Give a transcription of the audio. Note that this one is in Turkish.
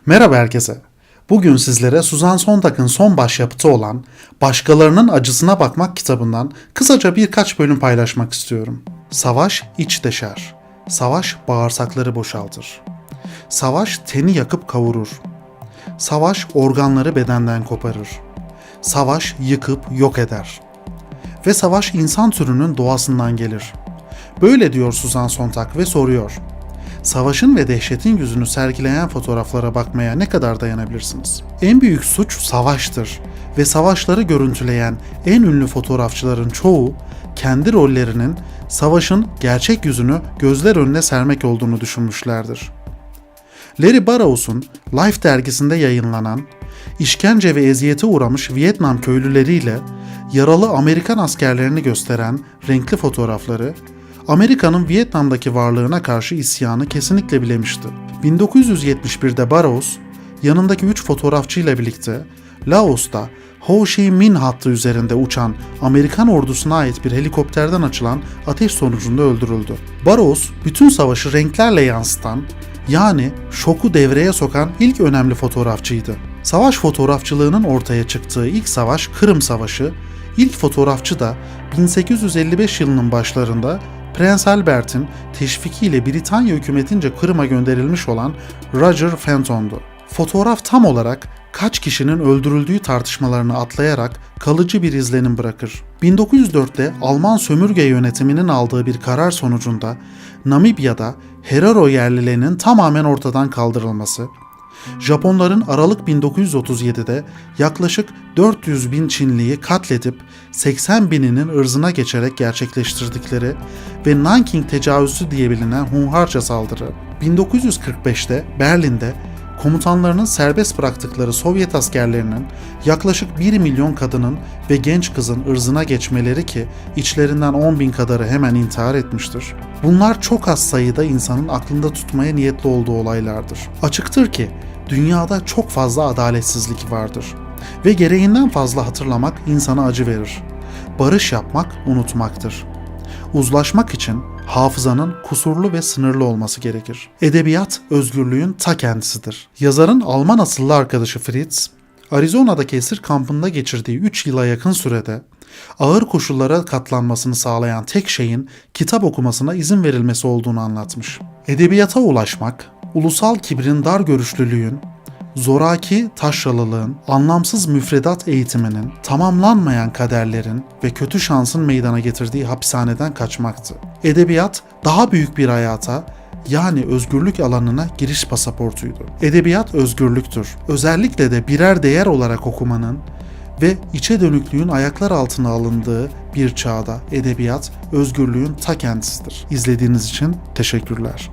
Merhaba herkese. Bugün sizlere Suzan Sontag'ın son başyapıtı olan Başkalarının Acısına Bakmak kitabından kısaca birkaç bölüm paylaşmak istiyorum. Savaş iç deşer. Savaş bağırsakları boşaltır. Savaş teni yakıp kavurur. Savaş organları bedenden koparır. Savaş yıkıp yok eder. Ve savaş insan türünün doğasından gelir. Böyle diyor Suzan Sontag ve soruyor. Savaşın ve dehşetin yüzünü sergileyen fotoğraflara bakmaya ne kadar dayanabilirsiniz? En büyük suç savaştır ve savaşları görüntüleyen en ünlü fotoğrafçıların çoğu kendi rollerinin savaşın gerçek yüzünü gözler önüne sermek olduğunu düşünmüşlerdir. Larry Burroughs'un Life dergisinde yayınlanan işkence ve eziyete uğramış Vietnam köylüleriyle yaralı Amerikan askerlerini gösteren renkli fotoğrafları Amerika'nın Vietnam'daki varlığına karşı isyanı kesinlikle bilemişti. 1971'de Burroughs, yanındaki 3 fotoğrafçıyla birlikte Laos'ta Ho Chi Minh hattı üzerinde uçan Amerikan ordusuna ait bir helikopterden açılan ateş sonucunda öldürüldü. Burroughs, bütün savaşı renklerle yansıtan, yani şoku devreye sokan ilk önemli fotoğrafçıydı. Savaş fotoğrafçılığının ortaya çıktığı ilk savaş Kırım Savaşı, ilk fotoğrafçı da 1855 yılının başlarında Prens Albert'in teşvikiyle Britanya hükümetince Kırım'a gönderilmiş olan Roger Fenton'du. Fotoğraf tam olarak kaç kişinin öldürüldüğü tartışmalarını atlayarak kalıcı bir izlenim bırakır. 1904'te Alman sömürge yönetiminin aldığı bir karar sonucunda Namibya'da Herero yerlilerinin tamamen ortadan kaldırılması, Japonların Aralık 1937'de yaklaşık 400 bin Çinliyi katledip 80 bininin ırzına geçerek gerçekleştirdikleri ve Nanking tecavüzü diye bilinen hunharca saldırı, 1945'te Berlin'de komutanlarının serbest bıraktıkları Sovyet askerlerinin yaklaşık 1 milyon kadının ve genç kızın ırzına geçmeleri ki içlerinden 10 bin kadarı hemen intihar etmiştir. Bunlar çok az sayıda insanın aklında tutmaya niyetli olduğu olaylardır. Açıktır ki dünyada çok fazla adaletsizlik vardır ve gereğinden fazla hatırlamak insana acı verir. Barış yapmak unutmaktır. Uzlaşmak için hafızanın kusurlu ve sınırlı olması gerekir. Edebiyat özgürlüğün ta kendisidir. Yazarın Alman asıllı arkadaşı Fritz, Arizona'daki esir kampında geçirdiği 3 yıla yakın sürede ağır koşullara katlanmasını sağlayan tek şeyin kitap okumasına izin verilmesi olduğunu anlatmış. Edebiyata ulaşmak, ulusal kibrin dar görüşlülüğün, zoraki taşralılığın, anlamsız müfredat eğitiminin, tamamlanmayan kaderlerin ve kötü şansın meydana getirdiği hapishaneden kaçmaktı. Edebiyat daha büyük bir hayata, yani özgürlük alanına giriş pasaportuydu. Edebiyat özgürlüktür. Özellikle de birer değer olarak okumanın ve içe dönüklüğün ayaklar altına alındığı bir çağda edebiyat özgürlüğün ta kendisidir. İzlediğiniz için teşekkürler.